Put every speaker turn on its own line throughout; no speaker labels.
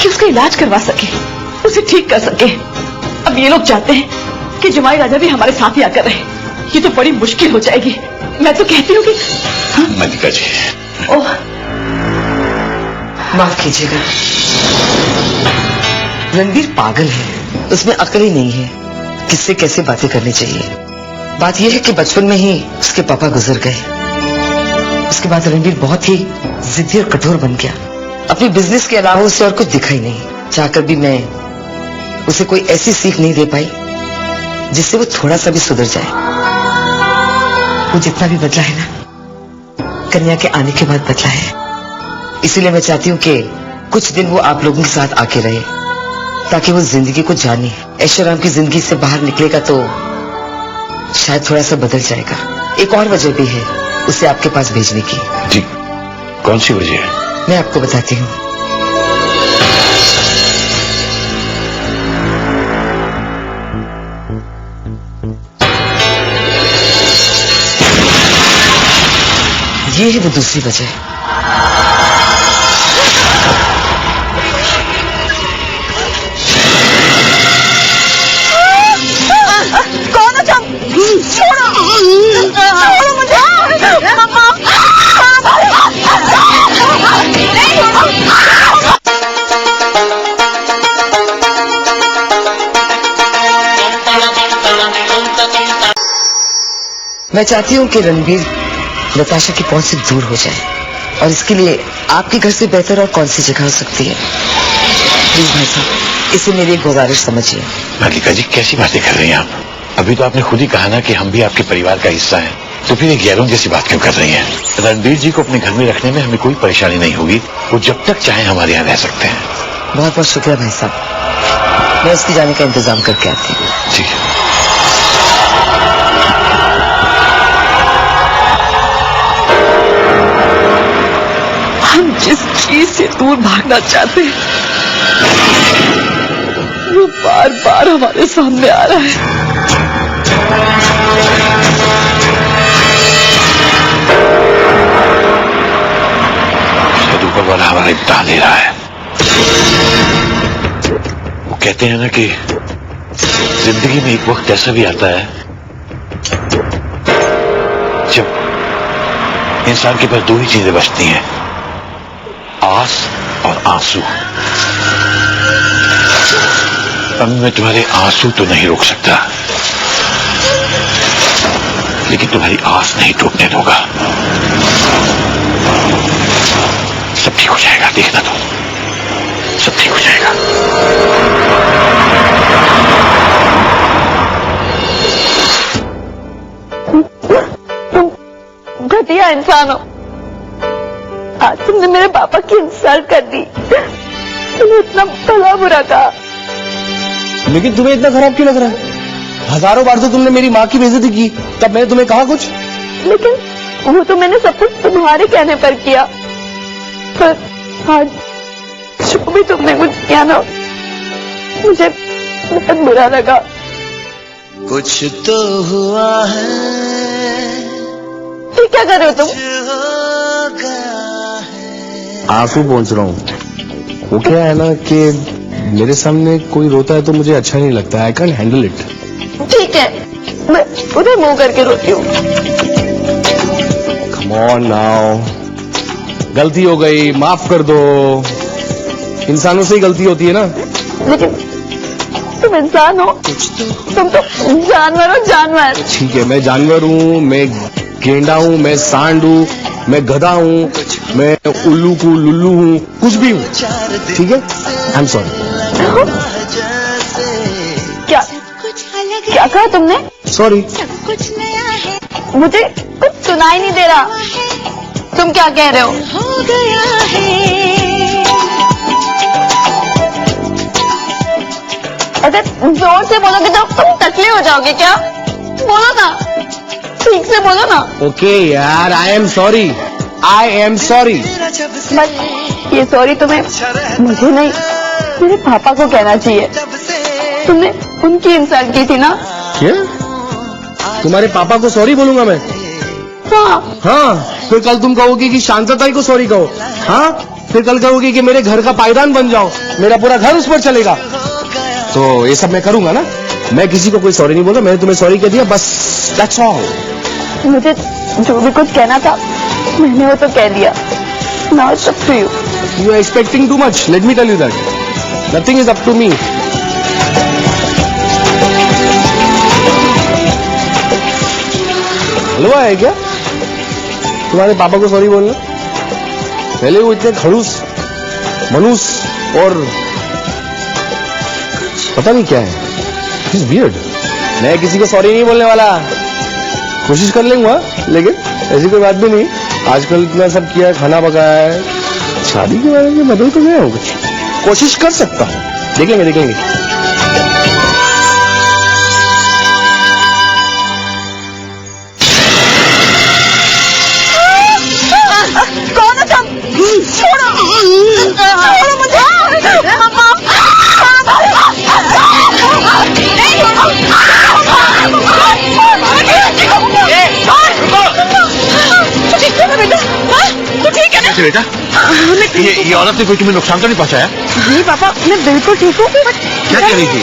कि उसका इलाज करवा सके, उसे ठीक कर सके। अब ये लोग चाहते हैं कि जमाई राजा भी हमारे साथ ही आकर रहे। ये तो बड़ी मुश्किल हो जाएगी। मैं तो कहती हूँ कि
मल्लिका जी।
ओह,
माफ कीजिएगा, रणबीर पागल है, उसमें अकल ही नहीं है किससे कैसे बातें करनी चाहिए। बात यह है कि बचपन में ही उसके पापा गुजर गए। उसके बाद रणबीर बहुत ही जिद्दी और कठोर बन गया। अपने बिजनेस के अलावा उसे और कुछ दिखा ही नहीं। चाहकर भी मैं उसे कोई ऐसी सीख नहीं दे पाई जिससे वो थोड़ा सा भी सुधर जाए। वो जितना भी बदला है ना, कन्या के आने के बाद बदला है। इसीलिए मैं चाहती हूँ कि कुछ दिन वो आप लोगों के साथ आके रहे, ताकि वो जिंदगी को जाने। ऐशोआराम की जिंदगी से बाहर निकलेगा तो शायद थोड़ा सा बदल जाएगा। एक और वजह भी है उसे आपके पास भेजने की।
जी, कौन सी वजह है?
मैं आपको बताती हूँ। ये है वो दूसरी वजह।
कौन हो तुम? छोड़ो, छोड़ो मुझे।
मैं चाहती हूँ कि रणबीर नताशा की पहुंच से दूर हो जाए, और इसके लिए आपके घर से बेहतर और कौन सी जगह हो सकती है। प्लीज भाई साहब, इसे मेरी एक गुजारिश समझिए।
मल्लिका जी, कैसी बातें कर रही हैं आप? अभी तो आपने खुद ही कहा ना कि हम भी आपके परिवार का हिस्सा हैं, तो फिर एक गैरों जैसी बात क्यों कर रही हैं? रणबीर जी को अपने घर में रखने में हमें कोई परेशानी नहीं होगी। वो जब तक चाहे हमारे यहाँ रह सकते हैं।
बहुत बहुत शुक्रिया भाई साहब, मैं उसके जाने का इंतजाम करके आती हूँ।
ठीक है।
हम जिस चीज से दूर भागना चाहते हैं वो बार बार हमारे सामने आ रहा है।
शायद ऊपर वाला हमारा इम्तिहान ले रहा है। वो कहते हैं ना कि जिंदगी में एक वक्त ऐसा भी आता है जब इंसान के पास दो ही चीजें बचती हैं, आस और आंसू। अब मैं तुम्हारे आंसू तो नहीं रोक सकता, लेकिन तुम्हारी आस नहीं टूटने दूंगा। सब ठीक हो जाएगा, देखना तुम, सब ठीक हो जाएगा।
तुम घटिया इंसान हो। आज तुमने मेरे पापा की इंसल्ट कर दी। तुमने इतना भला बुरा कहा।
लेकिन तुम्हें इतना खराब क्यों लग रहा है? हजारों बार तो तुमने मेरी माँ की बेइज्जती की, तब मैंने तुम्हें कहा कुछ?
लेकिन वो तो मैंने सब कुछ तुम्हारे कहने पर किया। पर आज जो भी तुमने कुछ किया ना, मुझे बहुत बुरा लगा।
कुछ तो हुआ है।
ये क्या कर रहे हो तुम?
आंसू पहुंच रहा हूँ। वो क्या है ना कि मेरे सामने कोई रोता है तो मुझे अच्छा नहीं लगता। I can handle it.
ठीक है, मैं उधर मुंह करके रोती हूँ।
कम ऑन नाउ, गलती हो गई, माफ कर दो। इंसानों से ही गलती होती है ना।
लेकिन तुम इंसान हो, तुम तो जानवर हो, जानवर।
ठीक है, मैं जानवर हूँ, मैं गेंडा हूँ, मैं सांड हूँ, मैं गधा हूँ, मैं उल्लू को लुल्लू हूँ, कुछ भी हूँ। ठीक है, आई एम सॉरी।
क्या क्या कहा तुमने?
सॉरी।
मुझे कुछ सुनाई नहीं दे रहा। तुम क्या कह रहे हो? अगर जोर से बोलोगे तो तुम तकलीफ हो जाओगे क्या? बोलो ना, ठीक से बोलो ना।
ओके यार, I am sorry, I am sorry.
बस ये सॉरी तुम्हें मुझे नहीं, मेरे पापा को कहना चाहिए। तुमने उनकी इंसल्ट की थी ना।
क्या? तुम्हारे पापा को सॉरी बोलूंगा मैं?
हाँ।
हाँ, फिर कल तुम कहोगे कि शांतताई को सॉरी कहो। हाँ, फिर कल कहोगी कि मेरे घर का पायदान बन जाओ, मेरा पूरा घर उस पर चलेगा। तो ये सब मैं करूंगा ना। मैं किसी को कोई सॉरी नहीं बोला, मैंने तुम्हें सॉरी कह दिया, बस दैट्स ऑल।
मुझे जो भी कुछ कहना था मैंने वो तो कह दिया। Now it's up to you.
You are expecting too much, let me tell you that nothing is up to me. हलवा है क्या तुम्हारे पापा को सॉरी बोलना? पहले वो इतने खड़ूस मनूस और पता नहीं क्या है, इट्स वियर्ड। मैं किसी को सॉरी नहीं बोलने वाला, कोशिश कर लेंगे, लेकिन ऐसी कोई बात भी नहीं। आजकल इतना सब किया है, खाना पकाया है, शादी के बारे में बदल तो गया हूँ, कुछ कोशिश कर सकता हूँ, देखेंगे देखेंगे।
कौन है तुम? छोड़ो मुझे। तू ठीक है ना
बेटा? ये औरत ने कोई तुम्हें नुकसान तो नहीं पहुंचाया?
नहीं पापा, मैं बिल्कुल ठीक हूँ।
क्या कह रही थी?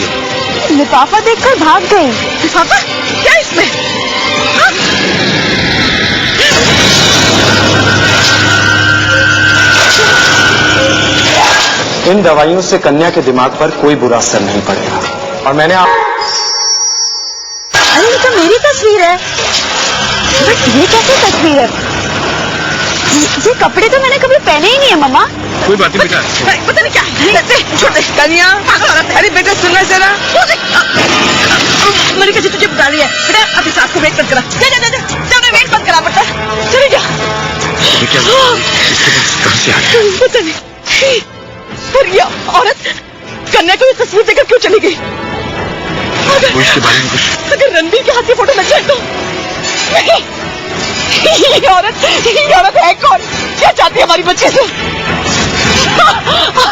लिफाफा देखकर भाग गई। लिफाफा? क्या इसमें?
इन दवाइयों से कन्या के दिमाग पर कोई बुरा असर नहीं पड़ेगा। और मैंने
अरे ये तो मेरी तस्वीर है। बट ये कैसी तस्वीर है? ये कपड़े तो मैंने कभी पहने ही नहीं है मम्मा।
कोई बात नहीं बेटा।
पता नहीं क्या कन्या। अरे बेटा सुनना जरा। मैंने कैसे तुझे बता रही है बेटा, अभी सास को वेट मत करा। जा वेट मत करा बेटा, चले जा।
कहाँ से आ गया?
पता नहीं। पर ये औरत कन्या को ये तस्वीर देकर क्यों चली गई?
इसके बारे में कुछ?
अगर रणबीर के हाथ की फोटो लग जाए तो? नहीं, ये औरत है कौन? क्या चाहती है हमारी बच्ची से?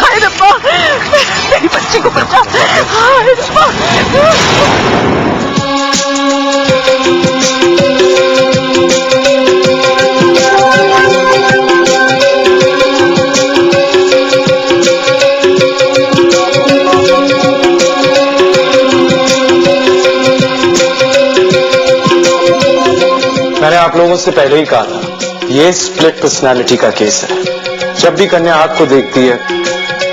हाय रब्बा, मेरी बच्ची को बचा। हाय रब्बा।
मैंने आप लोगों से पहले ही कहा था, ये स्प्लिट पर्सनालिटी का केस है। जब भी कन्या आग को देखती है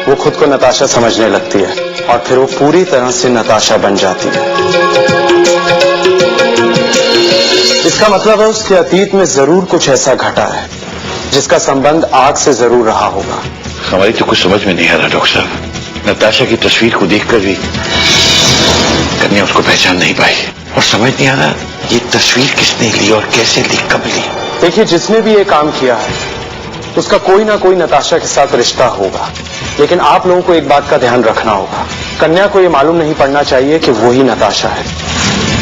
वो खुद को नताशा समझने लगती है और फिर वो पूरी तरह से नताशा बन जाती है। इसका मतलब है उसके अतीत में जरूर कुछ ऐसा घटा है जिसका संबंध आग से जरूर रहा होगा।
हमारी तो कुछ समझ में नहीं आ रहा डॉक्टर साहब। नताशा की तस्वीर को देखकर भी कन्या उसको पहचान नहीं पाई और समझ नहीं आ रहा ये तस्वीर किसने ली और कैसे ली, कब ली।
देखिए, जिसने भी ये काम किया है उसका कोई ना कोई नताशा के साथ रिश्ता होगा, लेकिन आप लोगों को एक बात का ध्यान रखना होगा। कन्या को ये मालूम नहीं पड़ना चाहिए कि वो ही नताशा है,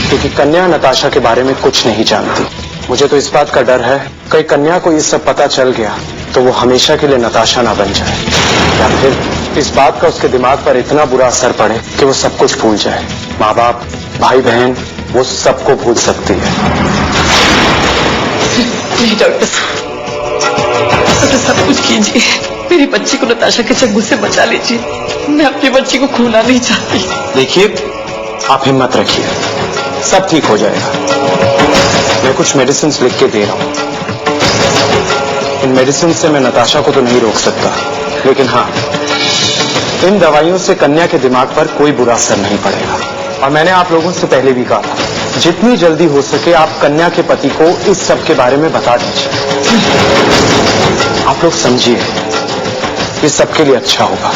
क्योंकि कन्या नताशा के बारे में कुछ नहीं जानती। मुझे तो इस बात का डर है कहीं कन्या को ये सब पता चल गया तो वो हमेशा के लिए नताशा ना बन जाए, या फिर इस बात का उसके दिमाग पर इतना बुरा असर पड़े कि वो सब कुछ भूल जाए। माँ बाप, भाई बहन, वो सबको भूल सकती है।
नहीं डॉक्टर साहब, तो सब कुछ कीजिए, मेरी बच्ची को नताशा के चंगुल से बचा लीजिए। मैं अपनी बच्ची को खोना नहीं चाहती।
देखिए, आप हिम्मत रखिए, सब ठीक हो जाएगा। मैं कुछ मेडिसिन लिख के दे रहा हूँ। इन मेडिसिन से मैं नताशा को तो नहीं रोक सकता, लेकिन हाँ, इन दवाइयों से कन्या के दिमाग पर कोई बुरा असर नहीं पड़ेगा। और मैंने आप लोगों से पहले भी कहा था, जितनी जल्दी हो सके आप कन्या के पति को इस सब के बारे में बता दीजिए। आप लोग समझिए, ये सबके लिए अच्छा होगा।